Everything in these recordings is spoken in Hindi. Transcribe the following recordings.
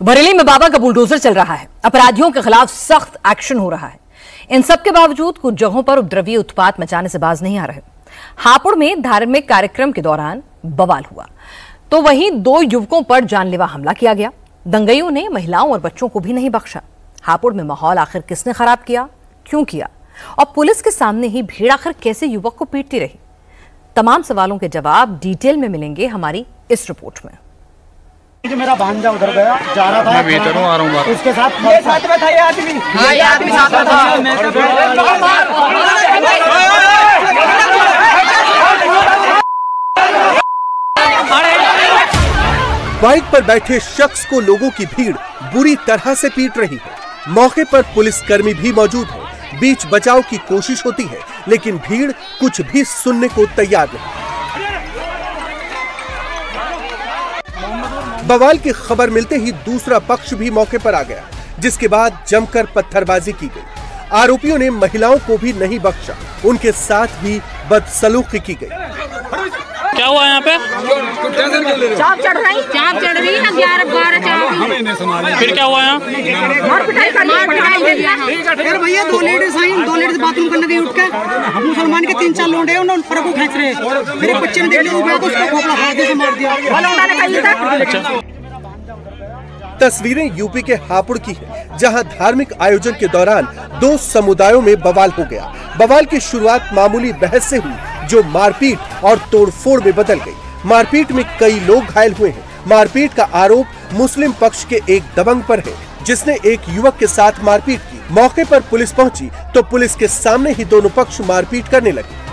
बरेली में बाबा का बुलडोजर चल रहा है। अपराधियों के खिलाफ सख्त एक्शन हो रहा है। इन सब के बावजूद कुछ जगहों पर उपद्रवी उत्पात मचाने से बाज नहीं आ रहे। हापुड़ में धार्मिक कार्यक्रम के दौरान बवाल हुआ तो वहीं 2 युवकों पर जानलेवा हमला किया गया। दंगइयों ने महिलाओं और बच्चों को भी नहीं बख्शा। हापुड़ में माहौल आखिर किसने खराब किया, क्यों किया और पुलिस के सामने ही भीड़ आखिर कैसे युवक को पीटती रही? तमाम सवालों के जवाब डिटेल में मिलेंगे हमारी इस रिपोर्ट में। जो मेरा भांजा उधर गया जा रहा था, मैं वेटर हूं, आ रहा हूं, उसके साथ में था ये आदमी। हाँ, ये आदमी साथ में था। बाइक पर बैठे शख्स को लोगों की भीड़ बुरी तरह से पीट रही है। मौके पर पुलिसकर्मी भी मौजूद है। बीच बचाव की कोशिश होती है लेकिन भीड़ कुछ भी सुनने को तैयार नहीं। बवाल की खबर मिलते ही दूसरा पक्ष भी मौके पर आ गया, जिसके बाद जमकर पत्थरबाजी की गई। आरोपियों ने महिलाओं को भी नहीं बख्शा, उनके साथ भी बदसलूकी की गई। क्या हुआ यहाँ पे? चाप चढ़ रही है 11-12 चाप। फिर क्या हुआ यहाँ? फिर भैया 2 लेडीज आई, 2 लेडीज बाथरूम करने गई उठ के, मुसलमान के 3-4 लोंडे उन्होंने पर को खींच रहे। मेरे बच्चे ने देख लिया तो उसको खोपड़ा हाथ से मार दिया। तस्वीरें यूपी के हापुड़ की है, जहां धार्मिक आयोजन के दौरान 2 समुदायों में बवाल हो गया। बवाल की शुरुआत मामूली बहस से हुई, जो मारपीट और तोड़फोड़ में बदल गई। मारपीट में कई लोग घायल हुए हैं। मारपीट का आरोप मुस्लिम पक्ष के एक दबंग पर है, जिसने एक युवक के साथ मारपीट की। मौके पर पुलिस पहुंची तो पुलिस के सामने ही दोनों पक्ष मारपीट करने लगे।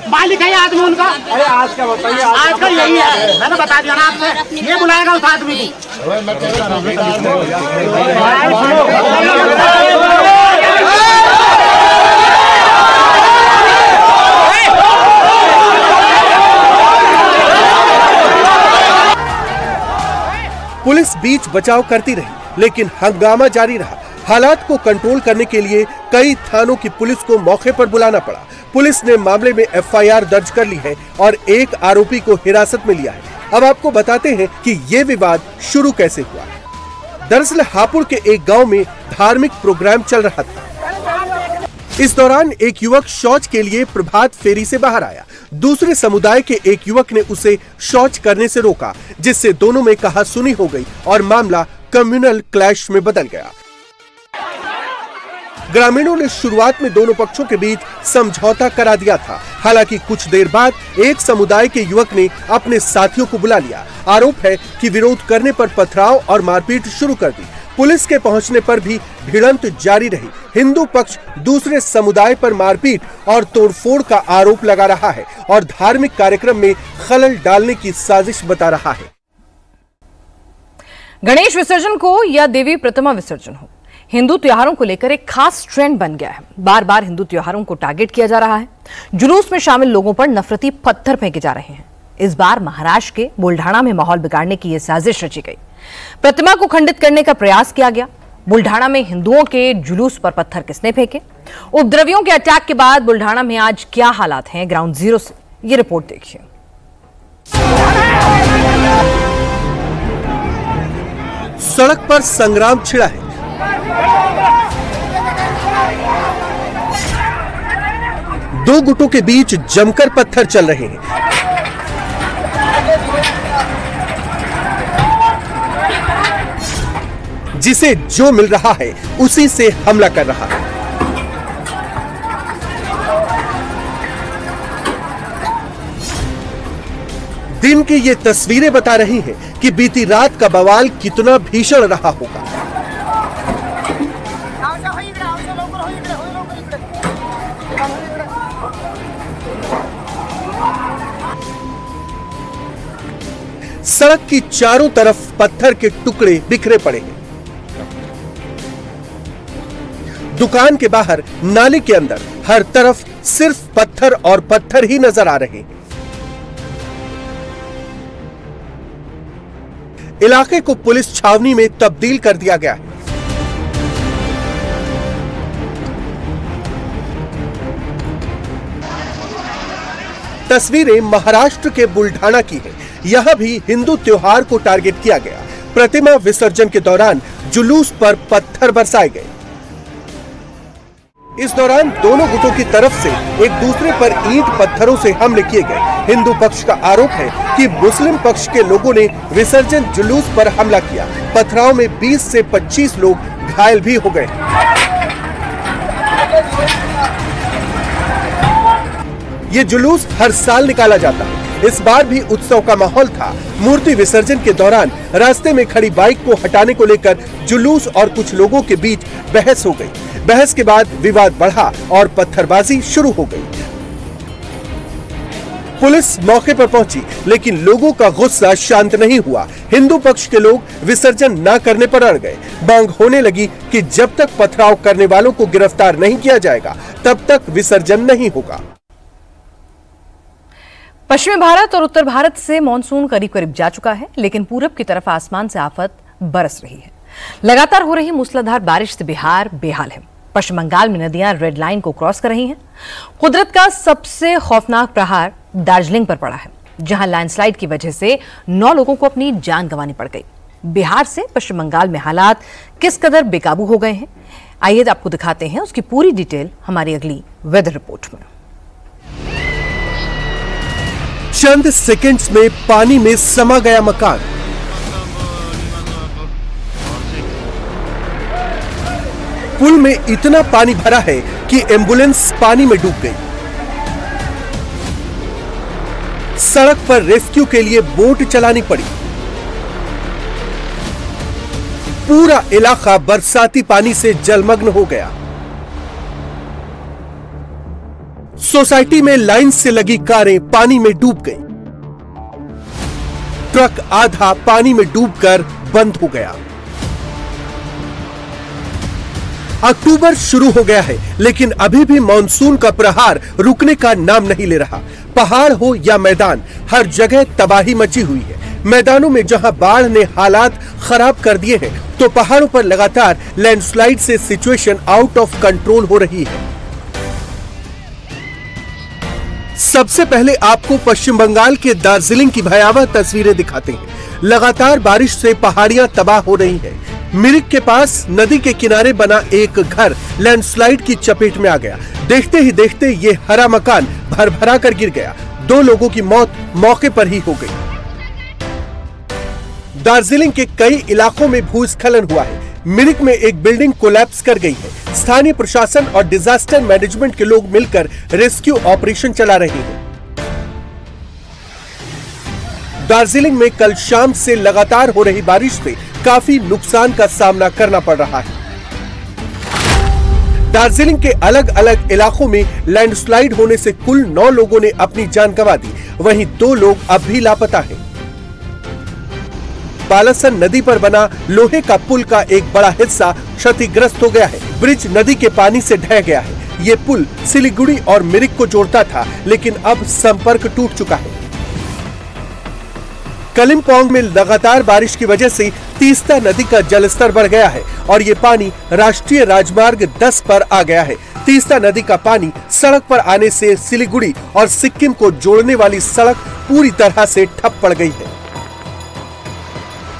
मालिक है आदमी उनका। अरे आज का बताइए, आज का यही है, मैंने बता दिया ना आपसे। ये बुलाएगा उस आदमी को। पुलिस बीच बचाव करती रही लेकिन हंगामा जारी रहा। हालात को कंट्रोल करने के लिए कई थानों की पुलिस को मौके पर बुलाना पड़ा। पुलिस ने मामले में FIR दर्ज कर ली है और एक आरोपी को हिरासत में लिया है। अब आपको बताते हैं कि ये विवाद शुरू कैसे हुआ। दरअसल हापुड़ के एक गांव में धार्मिक प्रोग्राम चल रहा था। इस दौरान एक युवक शौच के लिए प्रभात फेरी से बाहर आया। दूसरे समुदाय के एक युवक ने उसे शौच करने से रोका, जिससे दोनों में कहासुनी हो गई और मामला कम्युनल क्लैश में बदल गया। ग्रामीणों ने शुरुआत में दोनों पक्षों के बीच समझौता करा दिया था। हालांकि कुछ देर बाद एक समुदाय के युवक ने अपने साथियों को बुला लिया। आरोप है कि विरोध करने पर पथराव और मारपीट शुरू कर दी। पुलिस के पहुंचने पर भी भिड़ंत जारी रही। हिंदू पक्ष दूसरे समुदाय पर मारपीट और तोड़फोड़ का आरोप लगा रहा है और धार्मिक कार्यक्रम में खलल डालने की साजिश बता रहा है। गणेश विसर्जन को या देवी प्रतिमा विसर्जन हो, हिंदू त्योहारों को लेकर एक खास ट्रेंड बन गया है। बार बार हिंदू त्योहारों को टारगेट किया जा रहा है। जुलूस में शामिल लोगों पर नफरती पत्थर फेंके जा रहे हैं। इस बार महाराष्ट्र के बुल्ढाना में माहौल बिगाड़ने की यह साजिश रची गई। प्रतिमा को खंडित करने का प्रयास किया गया। बुल्ढाना में हिंदुओं के जुलूस पर पत्थर किसने फेंके? उपद्रवियों के अटैक के बाद बुल्ढाना में आज क्या हालात हैं, ग्राउंड जीरो से ये रिपोर्ट देखिए। सड़क पर संग्राम छिड़ा है। दो गुटों के बीच जमकर पत्थर चल रहे हैं। जिसे जो मिल रहा है उसी से हमला कर रहा है। दिन की ये तस्वीरें बता रही हैं कि बीती रात का बवाल कितना भीषण रहा होगा। सड़क की चारों तरफ पत्थर के टुकड़े बिखरे पड़े हैं। दुकान के बाहर, नाले के अंदर, हर तरफ सिर्फ पत्थर और पत्थर ही नजर आ रहे हैं। इलाके को पुलिस छावनी में तब्दील कर दिया गया है। तस्वीरें महाराष्ट्र के बुल्ढाना की हैं। यहाँ भी हिंदू त्योहार को टारगेट किया गया। प्रतिमा विसर्जन के दौरान जुलूस पर पत्थर बरसाए गए। इस दौरान दोनों गुटों की तरफ से एक दूसरे पर ईंट पत्थरों से हमले किए गए। हिंदू पक्ष का आरोप है कि मुस्लिम पक्ष के लोगों ने विसर्जन जुलूस पर हमला किया। पथराव में 20 से 25 लोग घायल भी हो गए। ये जुलूस हर साल निकाला जाता है। इस बार भी उत्सव का माहौल था। मूर्ति विसर्जन के दौरान रास्ते में खड़ी बाइक को हटाने को लेकर जुलूस और कुछ लोगों के बीच बहस हो गई। बहस के बाद विवाद बढ़ा और पत्थरबाजी शुरू हो गई। पुलिस मौके पर पहुंची, लेकिन लोगों का गुस्सा शांत नहीं हुआ। हिंदू पक्ष के लोग विसर्जन न करने पर अड़ गए। मांग होने लगी कि जब तक पथराव करने वालों को गिरफ्तार नहीं किया जाएगा, तब तक विसर्जन नहीं होगा। पश्चिमी भारत और उत्तर भारत से मानसून करीब करीब जा चुका है, लेकिन पूरब की तरफ आसमान से आफत बरस रही है। लगातार हो रही मूसलाधार बारिश से बिहार बेहाल है। पश्चिम बंगाल में नदियां रेड लाइन को क्रॉस कर रही हैं। कुदरत का सबसे खौफनाक प्रहार दार्जिलिंग पर पड़ा है, जहां लैंडस्लाइड की वजह से 9 लोगों को अपनी जान गंवानी पड़ गई। बिहार से पश्चिम बंगाल में हालात किस कदर बेकाबू हो गए हैं, आइए आपको दिखाते हैं उसकी पूरी डिटेल हमारी अगली वेदर रिपोर्ट में। चंद सेकंड्स में पानी में समा गया मकान। पुल में इतना पानी भरा है कि एम्बुलेंस पानी में डूब गई। सड़क पर रेस्क्यू के लिए बोट चलानी पड़ी। पूरा इलाका बरसाती पानी से जलमग्न हो गया। सोसाइटी में लाइन से लगी कारें पानी में डूब गईं। ट्रक आधा पानी में डूबकर बंद हो गया। अक्टूबर शुरू हो गया है, लेकिन अभी भी मानसून का प्रहार रुकने का नाम नहीं ले रहा। पहाड़ हो या मैदान, हर जगह तबाही मची हुई है। मैदानों में जहां बाढ़ ने हालात खराब कर दिए हैं, तो पहाड़ों पर लगातार लैंडस्लाइड से सिचुएशन आउट ऑफ कंट्रोल हो रही है। सबसे पहले आपको पश्चिम बंगाल के दार्जिलिंग की भयावह तस्वीरें दिखाते हैं। लगातार बारिश से पहाड़ियां तबाह हो रही हैं। मिरिक के पास नदी के किनारे बना एक घर लैंडस्लाइड की चपेट में आ गया। देखते ही देखते ये हरा मकान भरभरा कर गिर गया। 2 लोगों की मौत मौके पर ही हो गई। दार्जिलिंग के कई इलाकों में भूस्खलन हुआ है। मिरिक में एक बिल्डिंग कोलैप्स कर गई है। स्थानीय प्रशासन और डिजास्टर मैनेजमेंट के लोग मिलकर रेस्क्यू ऑपरेशन चला रहे हैं। दार्जिलिंग में कल शाम से लगातार हो रही बारिश से काफी नुकसान का सामना करना पड़ रहा है। दार्जिलिंग के अलग अलग इलाकों में लैंडस्लाइड होने से कुल 9 लोगों ने अपनी जान गंवा दी। वहीं 2 लोग अब भी लापता हैं। बालासन नदी पर बना लोहे का पुल का एक बड़ा हिस्सा क्षतिग्रस्त हो गया है। ब्रिज नदी के पानी से ढह गया है। ये पुल सिलीगुड़ी और मिरिक को जोड़ता था, लेकिन अब संपर्क टूट चुका है। कलिम्पोंग में लगातार बारिश की वजह से तीस्ता नदी का जलस्तर बढ़ गया है और ये पानी राष्ट्रीय राजमार्ग 10 पर आ गया है। तीस्ता नदी का पानी सड़क पर आने से सिलीगुड़ी और सिक्किम को जोड़ने वाली सड़क पूरी तरह से ठप पड़ गई है।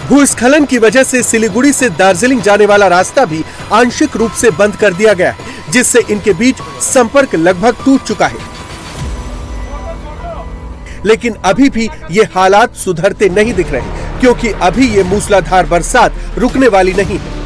भूस्खलन की वजह से सिलीगुड़ी से दार्जिलिंग जाने वाला रास्ता भी आंशिक रूप से बंद कर दिया गया है, जिससे इनके बीच संपर्क लगभग टूट चुका है। लेकिन अभी भी ये हालात सुधरते नहीं दिख रहे, क्योंकि अभी ये मूसलाधार बरसात रुकने वाली नहीं है।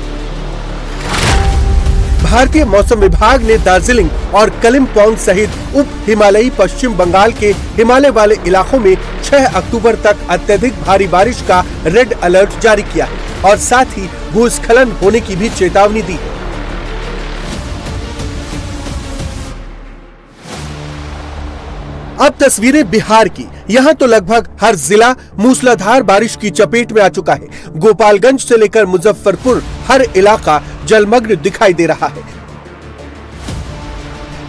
भारतीय मौसम विभाग ने दार्जिलिंग और कलिम्पोंग सहित उप हिमालयी पश्चिम बंगाल के हिमालय वाले इलाकों में 6 अक्टूबर तक अत्यधिक भारी बारिश का रेड अलर्ट जारी किया है और साथ ही भूस्खलन होने की भी चेतावनी दी है। अब तस्वीरें बिहार की। यहाँ तो लगभग हर जिला मूसलाधार बारिश की चपेट में आ चुका है। गोपालगंज से लेकर मुजफ्फरपुर हर इलाका जलमग्न दिखाई दे रहा है।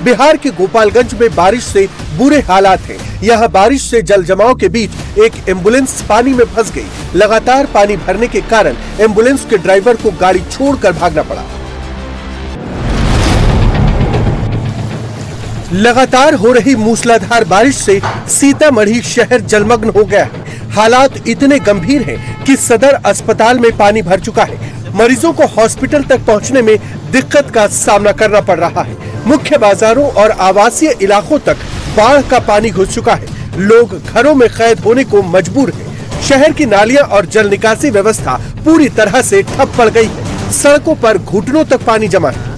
बिहार के गोपालगंज में बारिश से बुरे हालात हैं। यहाँ बारिश से जल जमाव के बीच एक एम्बुलेंस पानी में फंस गई। लगातार पानी भरने के कारण एम्बुलेंस के ड्राइवर को गाड़ी छोड़कर भागना पड़ा। लगातार हो रही मूसलाधार बारिश से सीतामढ़ी शहर जलमग्न हो गया है। हालात इतने गंभीर हैं कि सदर अस्पताल में पानी भर चुका है। मरीजों को हॉस्पिटल तक पहुंचने में दिक्कत का सामना करना पड़ रहा है। मुख्य बाजारों और आवासीय इलाकों तक बाढ़ का पानी घुस चुका है। लोग घरों में कैद होने को मजबूर हैं। शहर की नालियां और जल निकासी व्यवस्था पूरी तरह से ठप पड़ गई है। सड़कों पर घुटनों तक पानी जमा है।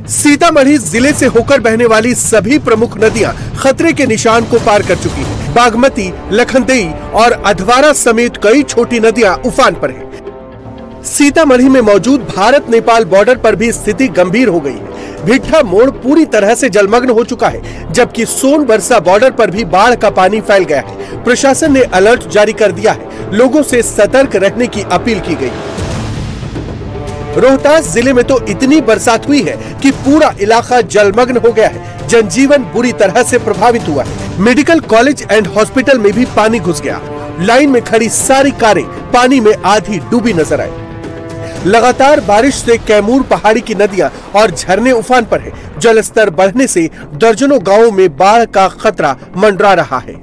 सीतामढ़ी जिले से होकर बहने वाली सभी प्रमुख नदियां खतरे के निशान को पार कर चुकी हैं। बागमती, लखनदेई और अधवारा समेत कई छोटी नदियां उफान पर हैं। सीतामढ़ी में मौजूद भारत नेपाल बॉर्डर पर भी स्थिति गंभीर हो गई है। भिट्ठा मोड़ पूरी तरह से जलमग्न हो चुका है, जबकि सोनबरसा बॉर्डर पर भी बाढ़ का पानी फैल गया है। प्रशासन ने अलर्ट जारी कर दिया है। लोगों से सतर्क रहने की अपील की गई। रोहतास जिले में तो इतनी बरसात हुई है कि पूरा इलाका जलमग्न हो गया है। जनजीवन बुरी तरह से प्रभावित हुआ है। मेडिकल कॉलेज एंड हॉस्पिटल में भी पानी घुस गया। लाइन में खड़ी सारी कारें पानी में आधी डूबी नजर आई। लगातार बारिश से कैमूर पहाड़ी की नदियां और झरने उफान पर हैं। जलस्तर बढ़ने से दर्जनों गांवों में बाढ़ का खतरा मंडरा रहा है।